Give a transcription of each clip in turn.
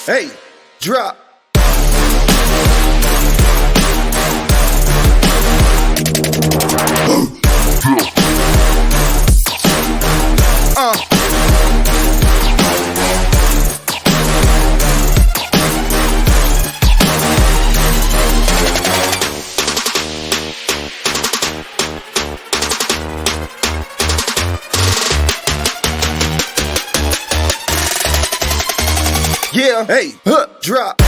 Hey, drop. Yeah, hey, drop.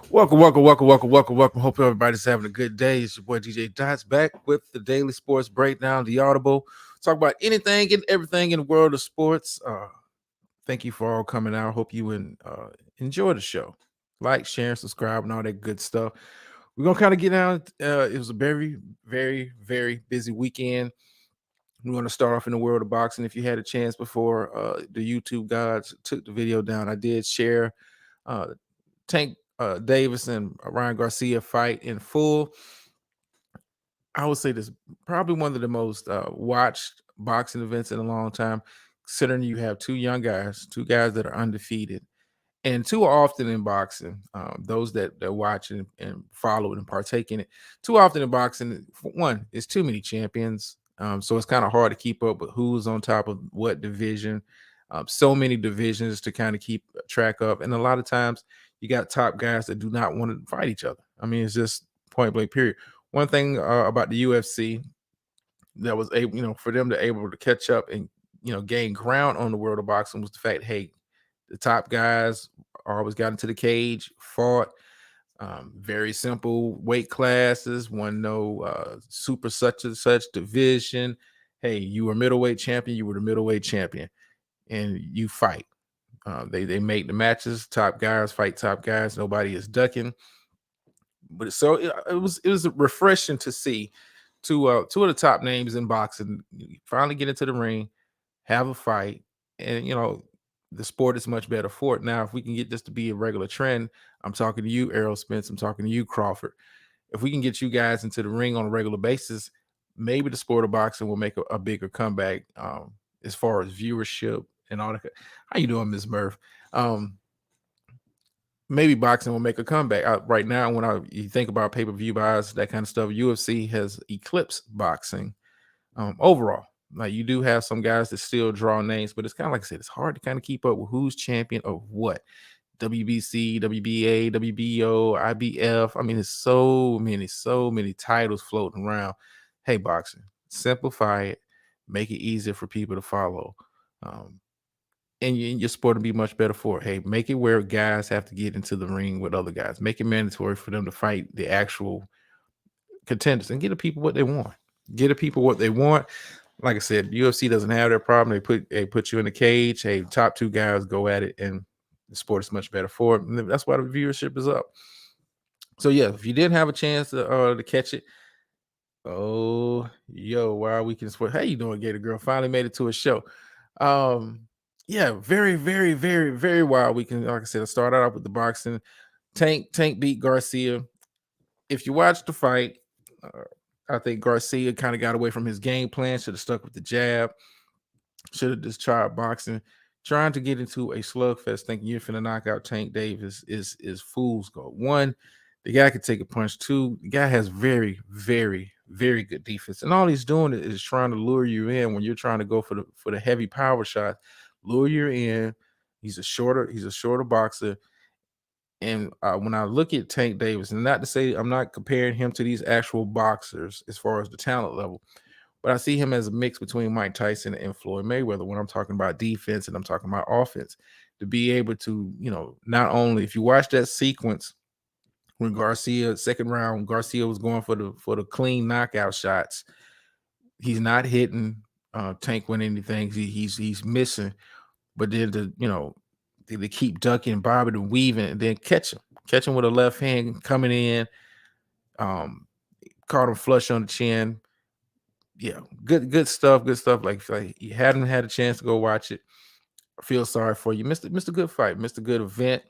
Welcome. Hope everybody's having a good day. It's your boy DJ Dots back with the Daily Sports Breakdown, the Audible. Talk about anything and everything in the world of sports. Thank you for all coming out. Hope you enjoy the show. Like, share, subscribe, and all that good stuff. We're gonna kind of get down. It was a very, very busy weekend. We're gonna start off in the world of boxing. If you had a chance before the YouTube gods took the video down, I did share Tank Davis and Ryan Garcia fight in full. I would say this is probably one of the most watched boxing events in a long time, considering you have two guys that are undefeated. And too often in boxing, those that watch and follow it and partake in it, too often in boxing, for one, it's too many champions. So it's kind of hard to keep up with who's on top of what division. So many divisions to kind of keep track of. And a lot of times you got top guys that do not want to fight each other. I mean, it's just point blank, period. One thing about the UFC that was able, for them to able to catch up and, gain ground on the world of boxing was the fact, hey, the top guys always got into the cage, fought. Very simple weight classes, no super such and such division. Hey, you were middleweight champion, you were the middleweight champion, and you fight. They make the matches, top guys fight top guys, nobody is ducking. But so it was refreshing to see two of the top names in boxing finally get into the ring, have a fight, and the sport is much better for it. Now, if we can get this to be a regular trend, I'm talking to you, Errol Spence. I'm talking to you, Crawford. If we can get you guys into the ring on a regular basis, maybe the sport of boxing will make a bigger comeback as far as viewership and all that. How you doing, Ms. Murph? Maybe boxing will make a comeback. Right now, when you think about pay-per-view buys, that kind of stuff, UFC has eclipsed boxing overall. Like, you do have some guys that still draw names, but it's kind of like I said, it's hard to kind of keep up with who's champion of what. WBC, WBA, WBO, IBF. I mean, there's so many titles floating around. Hey, boxing, simplify it, make it easier for people to follow. And your sport will be much better for it. Hey, make it where guys have to get into the ring with other guys. Make it mandatory for them to fight the actual contenders and get the people what they want. Like I said, UFC doesn't have that problem. They put you in the cage. Hey, top two guys go at it, and the sport is much better for it. And that's why the viewership is up. So yeah, if you didn't have a chance to catch it, wow, we can support. How you doing, Gator Girl? Finally made it to a show. Yeah, very wild weekend. Like I said, I started out with the boxing. Tank beat Garcia. If you watch the fight, I think Garcia kind of got away from his game plan. Should have stuck with the jab. Should have just tried boxing. Trying to get into a slugfest, thinking you're finna knock out Tank Davis is fool's gold. One, the guy can take a punch. Two, the guy has very good defense, and all he's doing is trying to lure you in when you're trying to go for the heavy power shot. Lure you in. He's a shorter boxer. And when I look at Tank Davis, and not to say I'm not comparing him to these actual boxers as far as the talent level, but I see him as a mix between Mike Tyson and Floyd Mayweather when I'm talking about defense and I'm talking about offense. To be able to, not only, if you watch that sequence when Garcia, second round, Garcia was going for the clean knockout shots, he's not hitting Tank with anything. He's missing. But then the they keep ducking, bobbing, and weaving, and then catch him with a left hand coming in. Um, Caught him flush on the chin. Yeah, good stuff, good stuff. Like you hadn't had a chance to go watch it. I feel sorry for you. Missed a good fight, missed a good event.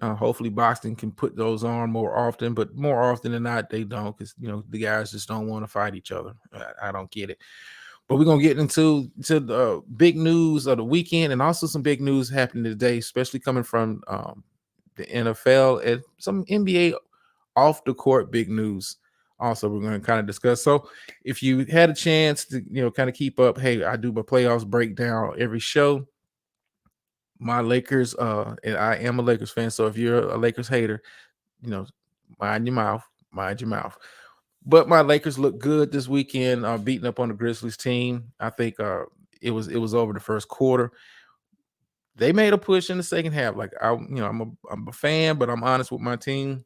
Hopefully boxing can put those on more often, but more often than not, they don't, because the guys just don't want to fight each other. I don't get it. But we're gonna get into the big news of the weekend, and also some big news happening today, especially coming from the NFL and some NBA off the court big news. Also, we're going to kind of discuss. So, if you had a chance to kind of keep up, hey, I do my playoffs breakdown every show. My Lakers, and I am a Lakers fan. So if you're a Lakers hater, you know, mind your mouth, mind your mouth. But my Lakers look good this weekend, beating up on the Grizzlies team. I think it was over the first quarter. They made a push in the second half. Like I'm a fan, but I'm honest with my team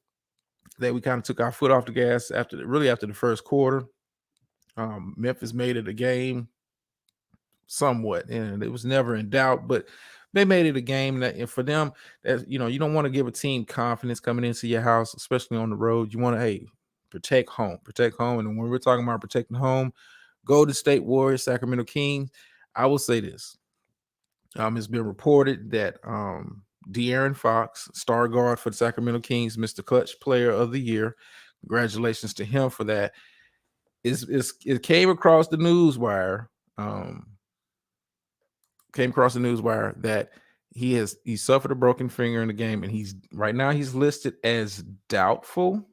that we kind of took our foot off the gas after the first quarter. Memphis made it a game somewhat, and it was never in doubt, but they made it a game that, and for them, that you don't want to give a team confidence coming into your house, especially on the road. You want to, hey, protect home. And when we're talking about protecting home, Golden State Warriors, Sacramento Kings, I will say this. It's been reported that De'Aaron Fox, star guard for the Sacramento Kings, Mr. Clutch Player of the Year. Congratulations to him for that. It came across the news wire. Came across the news wire that he suffered a broken finger in the game, and he's listed as doubtful.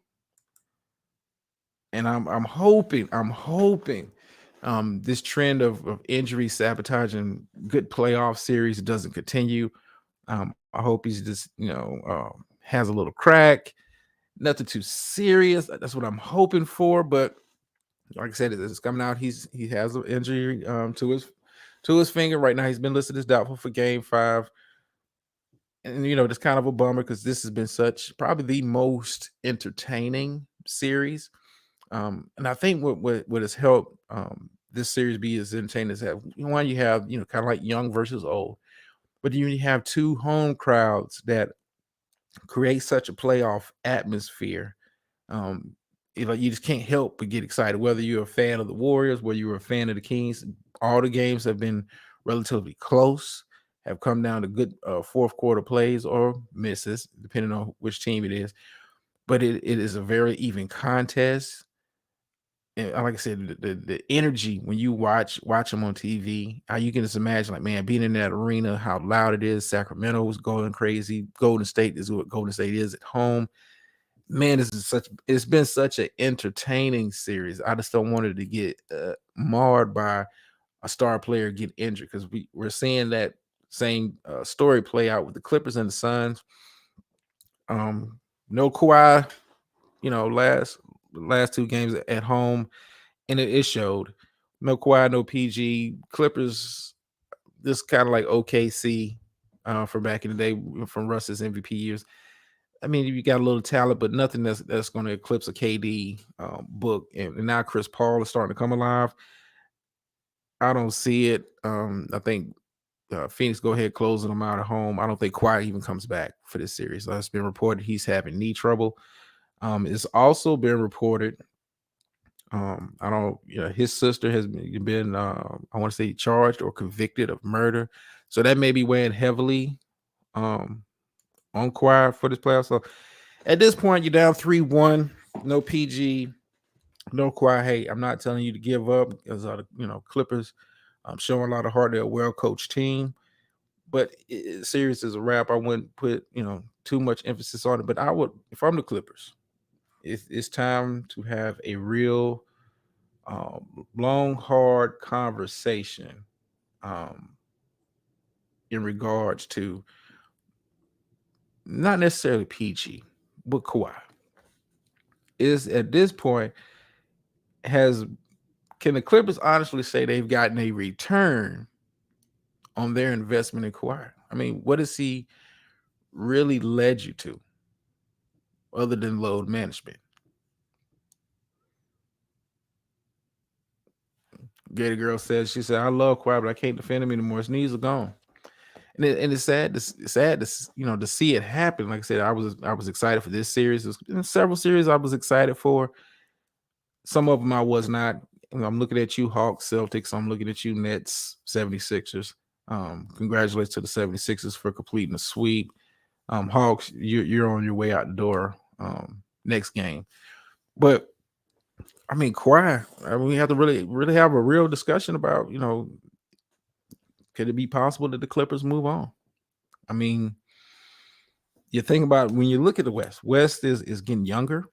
And I'm hoping this trend of injury sabotaging good playoff series doesn't continue. I hope he's just has a little crack, nothing too serious. That's what I'm hoping for. But like I said, it's coming out. He has an injury to his finger right now. He's been listed as doubtful for Game 5, and it's kind of a bummer because this has been probably the most entertaining series. And I think what has helped this series be as entertaining is that one, you have kind of like young versus old, but you have two home crowds that create such a playoff atmosphere. Um, you just can't help but get excited, whether you're a fan of the Warriors, whether you're a fan of the Kings. All the games have been relatively close, have come down to good fourth quarter plays or misses, depending on which team it is. But it is a very even contest. And like I said, the energy when you watch them on TV, how you can just imagine, like, man, being in that arena, how loud it is. Sacramento was going crazy. Golden State is what Golden State is at home. Man, it's been such an entertaining series. I just don't want it to get marred by a star player get injured, because we're seeing that same story play out with the Clippers and the Suns. No Kawhi, last two games at home, and it showed. No Kawhi, no PG. Clippers, this kind of like OKC from back in the day, from Russ's MVP years. I mean, you got a little talent, but nothing that's going to eclipse a KD book. And now Chris Paul is starting to come alive. I don't see it. I think Phoenix go ahead closing them out at home. I don't think Kawhi even comes back for this series. It's been reported he's having knee trouble. It's also been reported. I don't. His sister has been. I want to say charged or convicted of murder, so that may be weighing heavily on Kawhi for this playoff. So at this point, you're down 3-1. No PG, no Kawhi. Hey, I'm not telling you to give up, because Clippers showing a lot of heart. They're a well-coached team, but series is a wrap. I wouldn't put too much emphasis on it, but I would, if I'm the Clippers. It's time to have a real long, hard conversation in regards to not necessarily PG, but Kawhi. Is at this point, can the Clippers honestly say they've gotten a return on their investment in Kawhi? I mean, what has he really led you to, other than load management? Gator Girl says, she said, I love Kawhi, but I can't defend him anymore. His knees are gone. and it's sad. It's sad to see it happen. Like I said, I was excited for this series. There's been several series I was excited for. Some of them I was not. I'm looking at you, Hawks, Celtics. I'm looking at you, Nets, 76ers. Congratulations to the 76ers for completing the sweep. Hawks, you're on your way out the door next game. But I mean, Kawhi, we have to really have a real discussion about, could it be possible that the Clippers move on? I mean, you think about when you look at the West. West is getting younger,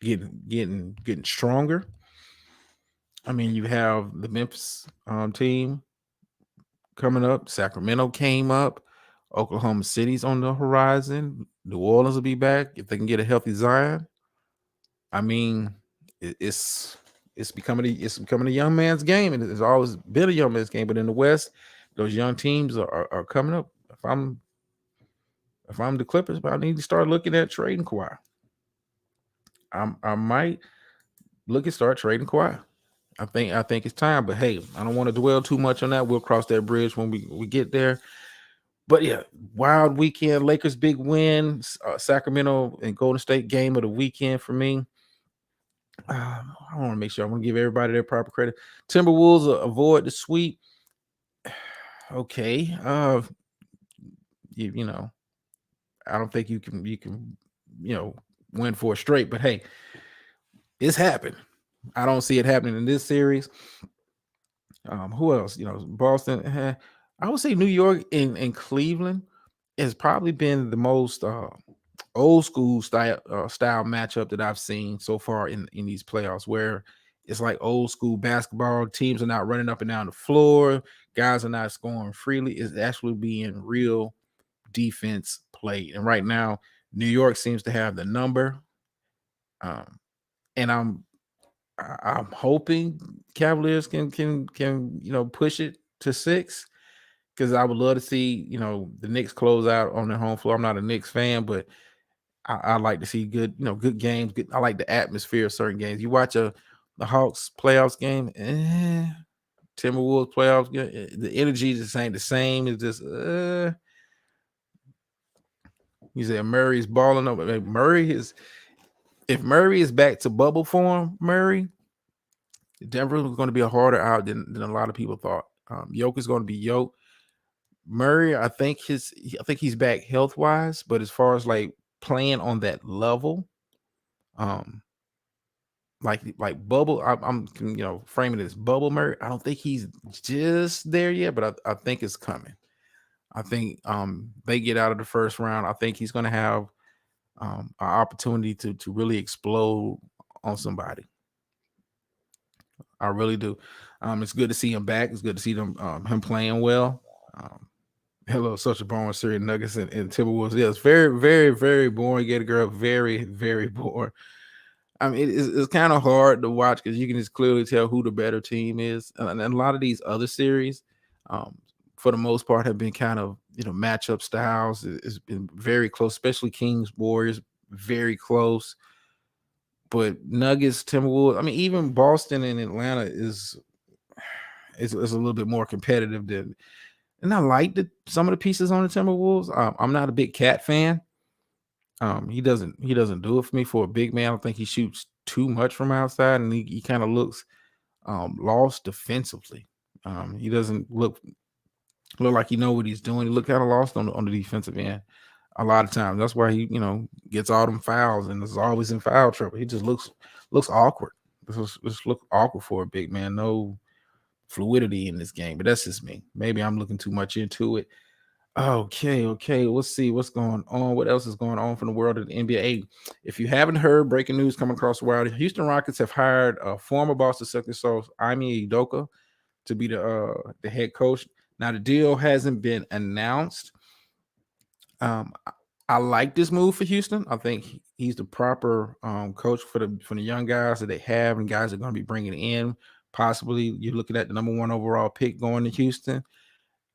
getting stronger. I mean, you have the Memphis team coming up. Sacramento came up. Oklahoma City's on the horizon. New Orleans will be back if they can get a healthy Zion. I mean, it's becoming a young man's game, and it's always been a young man's game. But in the West, those young teams are coming up. If I'm the Clippers, but I need to start looking at trading Kawhi. I might start trading Kawhi. I think it's time. But hey, I don't want to dwell too much on that. We'll cross that bridge when we get there. But yeah, wild weekend. Lakers big win. Sacramento and Golden State game of the weekend for me. I want to make sure I want to give everybody their proper credit. Timberwolves avoid the sweep. Okay. You know, I don't think you can win four straight, but hey, it's happened. I don't see it happening in this series. Who else? Boston. I would say New York and Cleveland has probably been the most old school style matchup that I've seen so far in these playoffs, where it's like old school basketball. Teams are not running up and down the floor. Guys are not scoring freely. It's actually being real defense played. And right now, New York seems to have the number. And I'm hoping Cavaliers can push it to 6, because I would love to see the Knicks close out on their home floor. I'm not a Knicks fan, but I like to see good games. I like the atmosphere of certain games. You watch the Hawks playoffs game, Timberwolves playoffs game, the energy just ain't the same. It's just you say Murray's balling up. If Murray is back to bubble form, Denver is going to be a harder out than a lot of people thought. Yoke is going to be Yoke. Murray, I think he's back health wise, but as far as like playing on that level, like bubble, I'm framing it as bubble Murray. I don't think he's just there yet, but I think it's coming. I think they get out of the first round. I think he's going to have an opportunity to really explode on somebody. I really do. It's good to see him back. It's good to see him playing well. Hello, social boring series, Nuggets and Timberwolves. Yeah, it's very, very, very boring. Get a girl, very, very boring. I mean, it's kind of hard to watch because you can just clearly tell who the better team is. And a lot of these other series, for the most part, have been kind of matchup styles. It's been very close, especially Kings Warriors, very close. But Nuggets, Timberwolves, I mean, even Boston and Atlanta is a little bit more competitive than. And I like some of the pieces on the Timberwolves. I'm not a big Cat fan. He doesn't do it for me for a big man. I don't think he shoots too much from outside, and he kind of looks lost defensively. He doesn't look like he know what he's doing. He look kind of lost on the defensive end a lot of times. That's why he gets all them fouls and is always in foul trouble. He just looks awkward. This look awkward for a big man. No fluidity in this game, but that's just me. Maybe I'm looking too much into it. Okay. Let's see what's going on. What else is going on from the world of the NBA? If you haven't heard, breaking news coming across the wire: the Houston Rockets have hired former Boston Celtics Ime Udoka to be the head coach. Now the deal hasn't been announced. I like this move for Houston. I think he's the proper coach for the young guys that they have and guys that are going to be bringing in. Possibly you're looking at the number 1 overall pick going to Houston.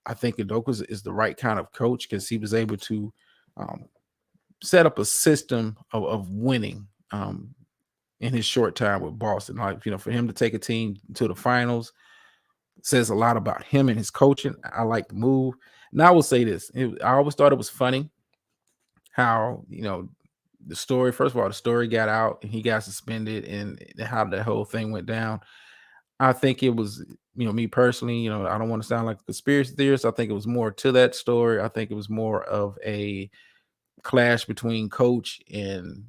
I think Udoka is the right kind of coach because he was able to set up a system of winning in his short time with Boston. Like, for him to take a team to the finals says a lot about him and his coaching. I like the move. Now I will say this: I always thought it was funny how the story. First of all, the story got out and he got suspended, and how the whole thing went down. I think it was, me personally, I don't want to sound like a conspiracy theorist. I think it was more to that story. I think it was more of a clash between coach and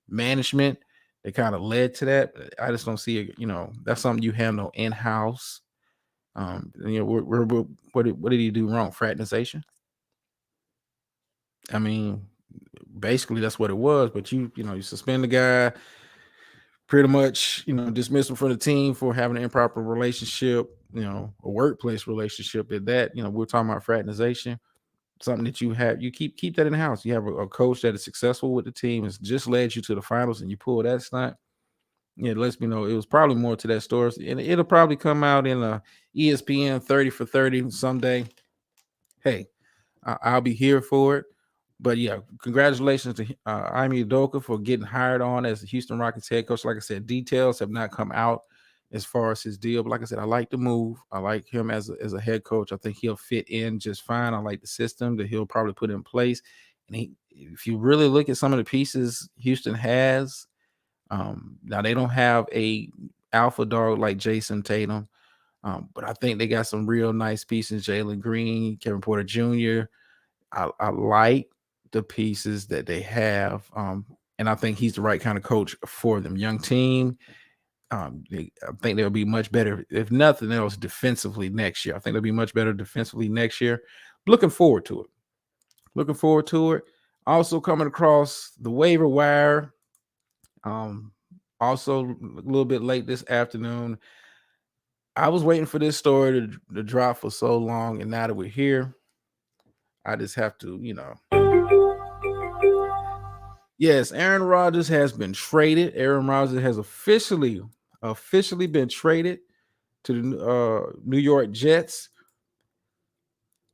management that kind of led to that. I just don't see it. That's something you handle in house. What did he do wrong? Fraternization. I mean, basically that's what it was. But you suspend the guy, pretty much, dismiss him from the team for having an improper relationship, a workplace relationship at that. We're talking about fraternization, something that you keep that in the house. You have a coach that is successful with the team, has just led you to the finals, and you pull that stunt. Yeah, it lets me know it was probably more to that story, and it'll probably come out in a ESPN 30 for 30 someday. Hey, I'll be here for it. But yeah, congratulations to Ime Udoka for getting hired on as the Houston Rockets head coach. Like I said, details have not come out as far as his deal. But like I said, I like the move. I like him as a head coach. I think he'll fit in just fine. I like the system that he'll probably put in place. And if you really look at some of the pieces Houston has, now they don't have a alpha dog like Jason Tatum, but I think they got some real nice pieces. Jalen Green, Kevin Porter Jr. I like the pieces that they have, and I think he's the right kind of coach for them. Young team. I think they'll be much better, if nothing else, defensively next year. I think they'll be much better defensively next year. Looking forward to it. Looking forward to it. Also coming across the waiver wire. Also a little bit late this afternoon. I was waiting for this story to drop for so long, and now that we're here, I just have to, Yes, Aaron Rodgers has been traded. Aaron Rodgers has officially been traded to the New York Jets.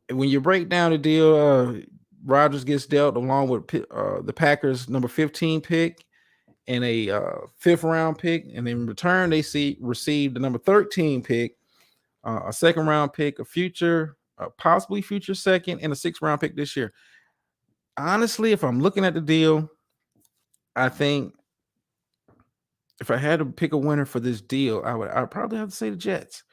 And when you break down the deal, Rodgers gets dealt along with the Packers' number 15 pick and a fifth round pick, and in return they received the number 13 pick, a second round pick, a future, possibly future second, and a sixth round pick this year. Honestly, if I'm looking at the deal, I think if I had to pick a winner for this deal, I'd probably have to say the Jets.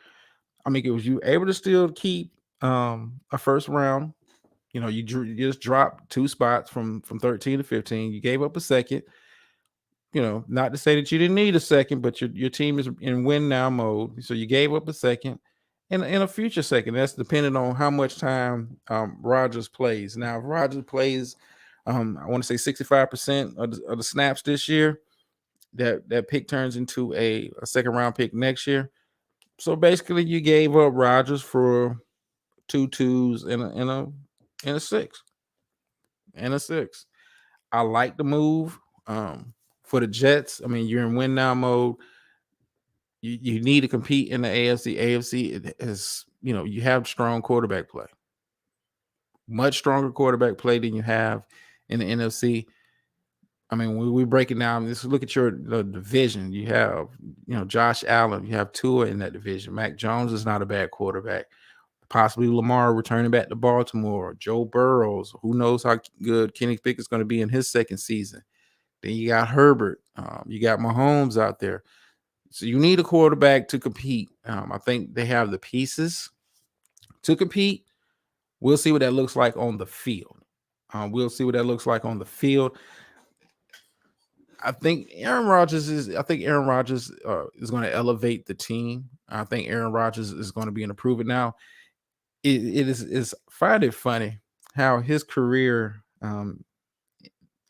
I mean, it was you able to still keep a first round. You just dropped two spots from 13 to 15. You gave up a second. Not to say that you didn't need a second, but your team is in win now mode. So you gave up a second and a future second. That's depending on how much time Rodgers plays. Now, if Rodgers plays, I want to say 65% of the snaps this year, that pick turns into a second round pick next year. So basically, you gave up Rodgers for two twos and a six. And a six. I like the move. For the Jets, I mean, you're in win now mode. You need to compete in the AFC. AFC is, you have strong quarterback play, much stronger quarterback play than you have in the NFC. I mean, when we break it down, let's look at your division. You have, Josh Allen. You have Tua in that division. Mac Jones is not a bad quarterback. Possibly Lamar returning back to Baltimore. Joe Burrows. Who knows how good Kenny Pickett's going to be in his second season. Then you got Herbert. You got Mahomes out there. So you need a quarterback to compete. I think they have the pieces to compete. We'll see what that looks like on the field. We'll see what that looks like on the field. I think Aaron Rodgers is going to elevate the team. I think Aaron Rodgers is going to be an improvement. Now, it's find it funny how his career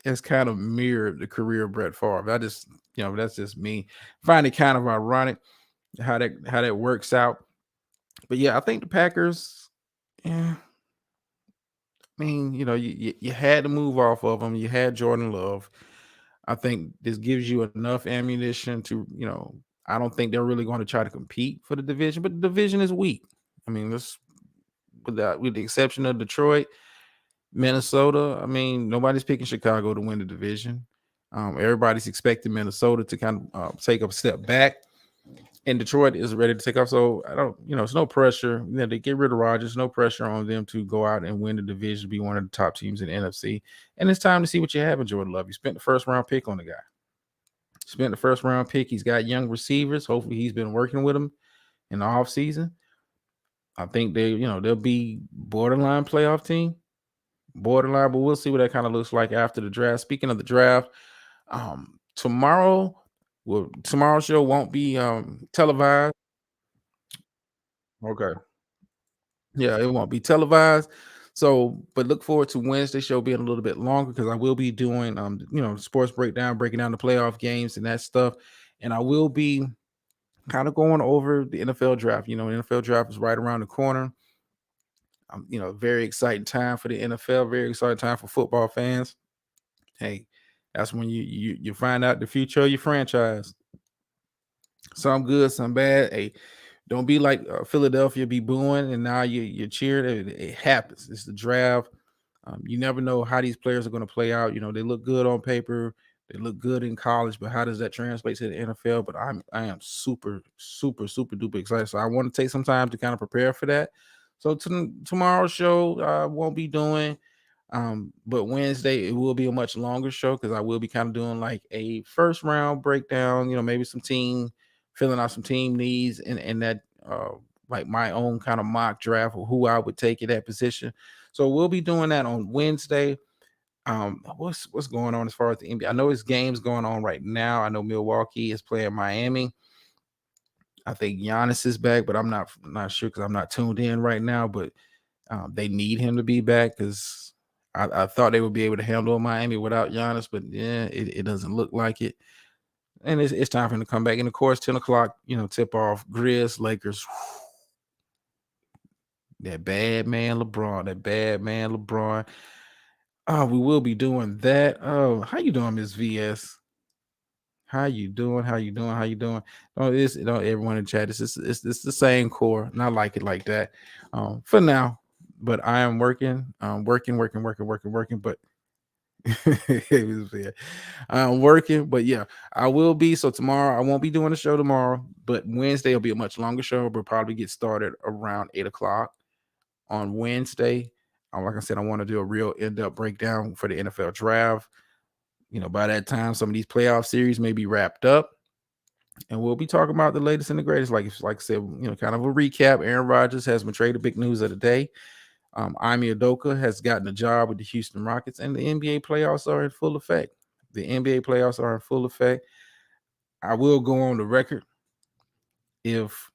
has kind of mirrored the career of Brett Favre. I just, that's just me. Find it kind of ironic how that works out. But yeah, I think the Packers, yeah. I mean, you had to move off of them. You had Jordan Love. I think this gives you enough ammunition to, I don't think they're really going to try to compete for the division, but the division is weak. I mean, with the exception of Detroit, Minnesota, I mean, nobody's picking Chicago to win the division. Everybody's expecting Minnesota to kind of take a step back. and Detroit is ready to take off. So I don't, it's no pressure. They get rid of Rodgers, no pressure on them to go out and win the division, be one of the top teams in the NFC. And it's time to see what you have in Jordan Love. You spent the first round pick on the guy. Spent the first round pick. He's got young receivers. Hopefully, he's been working with them in the offseason. I think they'll be borderline playoff team, borderline, but we'll see what that kind of looks like after the draft. Speaking of the draft, tomorrow, tomorrow's show won't be televised. Okay. Yeah, it won't be televised. So, but look forward to Wednesday show being a little bit longer because I will be doing sports breakdown, breaking down the playoff games and that stuff. And I will be kind of going over the NFL draft. The NFL draft is right around the corner. Very exciting time for the NFL, very exciting time for football fans. Hey, that's when you find out the future of your franchise. Some good, some bad. Hey, don't be like Philadelphia, be booing, and now you're cheering. It happens. It's the draft. You never know how these players are going to play out. They look good on paper, they look good in college, but how does that translate to the NFL? But I am super, super, super duper excited. So I want to take some time to kind of prepare for that. So tomorrow's show I won't be doing. But Wednesday it will be a much longer show because I will be kind of doing like a first round breakdown, maybe filling out some team needs and that like my own kind of mock draft of who I would take at that position. So we'll be doing that on Wednesday. What's going on as far as the NBA? I know it's games going on right now. I know Milwaukee is playing Miami. I think Giannis is back, but I'm not sure because I'm not tuned in right now. But they need him to be back because I thought they would be able to handle Miami without Giannis, but yeah, it doesn't look like it. And it's time for him to come back. And of course, 10 o'clock, tip off Grizz, Lakers. That bad man LeBron. Oh, we will be doing that. Oh, how you doing, Miss VS? How you doing? How you doing? How you doing? Oh, everyone in chat. It's the same core. Not like it like that. For now. But I am working. Working. But I'm working. But yeah, I will be. So tomorrow, I won't be doing the show tomorrow. But Wednesday will be a much longer show. We'll probably get started around 8 o'clock on Wednesday. Like I said, I want to do a real in-depth breakdown for the NFL draft. By that time, some of these playoff series may be wrapped up, and we'll be talking about the latest and the greatest. Like I said, kind of a recap. Aaron Rodgers has been traded. Big news of the day. Ime Udoka has gotten a job with the Houston Rockets, and the NBA playoffs are in full effect. I will go on the record if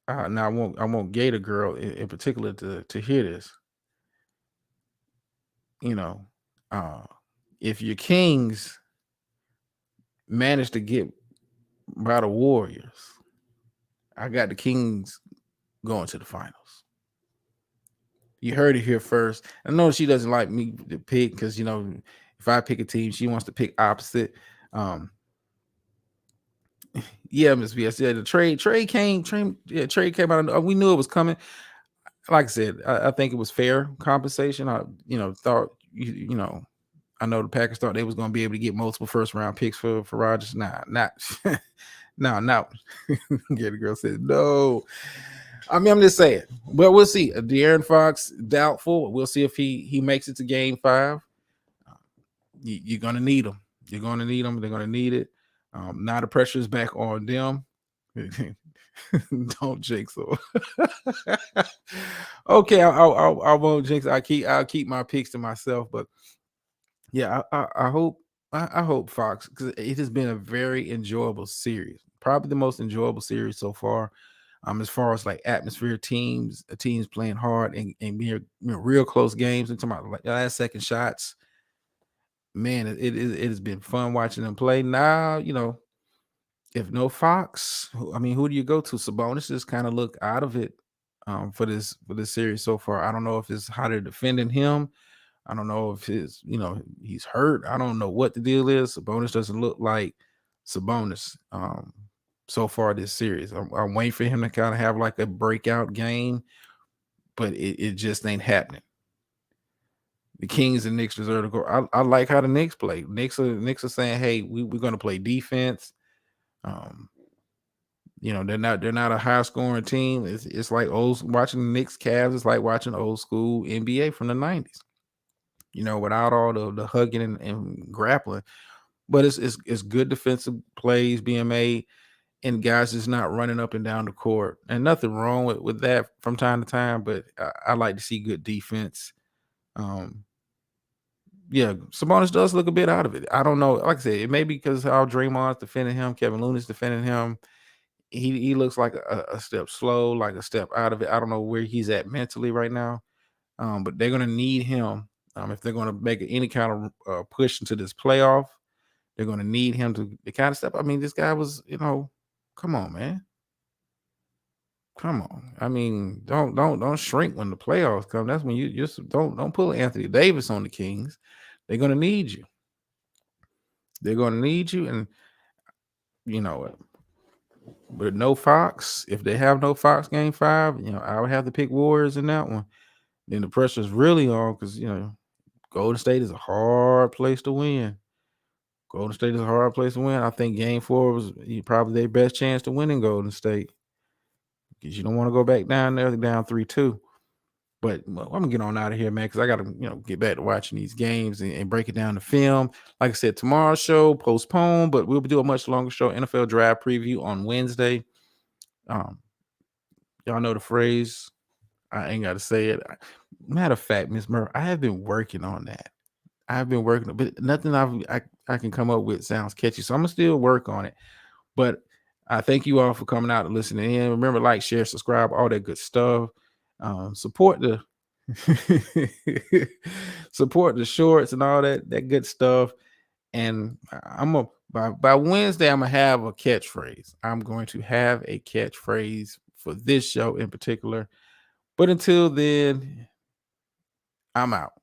now I won't Gator girl in particular to hear this. If your Kings manage to get by the Warriors, I got the Kings going to the finals. You heard it here first. I know she doesn't like me to pick because if I pick a team, she wants to pick opposite. Yeah, Miss VS. Yeah, the trade came out. We knew it was coming. Like I said, I think it was fair compensation. I thought I know the Packers thought they was going to be able to get multiple first round picks for Rodgers. Nah, not no. Yeah, the girl said no. I mean, I'm just saying, but we'll see. De'Aaron Fox doubtful. We'll see if he makes it to Game 5. You're gonna need him. You're gonna need him. They're gonna need it. Now the pressure is back on them. Don't jinx them. Okay, I won't jinx. I'll keep my picks to myself. But yeah, I hope Fox, because it has been a very enjoyable series. Probably the most enjoyable series so far. As far as like atmosphere, teams playing hard and being real close games into my last second shots. Man, it has been fun watching them play. Now, if no Fox, who do you go to? Sabonis just kind of look out of it for this series so far. I don't know if it's how they're defending him. I don't know if he's hurt. I don't know what the deal is. Sabonis doesn't look like Sabonis so far this series. I'm waiting for him to kind of have like a breakout game, but it just ain't happening. The Kings and Knicks deserve to go. I like how the Knicks play. Knicks are saying, hey, we're going to play defense. They're not a high scoring team. It's like watching the Knicks Cavs. It's like watching old school NBA from the 90s. Without all the hugging and grappling. But it's good defensive plays being made, and guys just not running up and down the court. And nothing wrong with that from time to time, but I like to see good defense. Um, yeah, Sabonis does look a bit out of it. I don't know. Like I said, it may be because how Draymond's defending him, Kevin Looney's defending him. He looks like a step slow, like a step out of it. I don't know where he's at mentally right now. But they're gonna need him if they're gonna make any kind of push into this playoff. They're gonna need him to kind of step. I mean, this guy was, come on, man. Come on. I mean, don't shrink when the playoffs come. That's when you just don't pull Anthony Davis on the Kings. They're gonna need you. They're gonna need you, and you know, with no Fox, if they have no Fox game 5, I would have to pick Warriors in that one. Then the pressure's really on because Golden State is a hard place to win. Golden State is a hard place to win. I think Game 4 was probably their best chance to win in Golden State because you don't want to go back down there. They're down 3-2. But I'm gonna get on out of here, man, because I gotta get back to watching these games and break it down to film. Like I said, tomorrow's show postponed, but we'll do a much longer show, NFL draft preview on Wednesday. Y'all know the phrase. I ain't gotta say it. Matter of fact, Miss Murph, I have been working on that. I've been working, but nothing I can come up with sounds catchy. So I'm gonna still work on it. But I thank you all for coming out and listening in. Remember, like, share, subscribe, all that good stuff. Support the support the shorts and all that good stuff. And by Wednesday, I'm gonna have a catchphrase. I'm going to have a catchphrase for this show in particular. But until then, I'm out.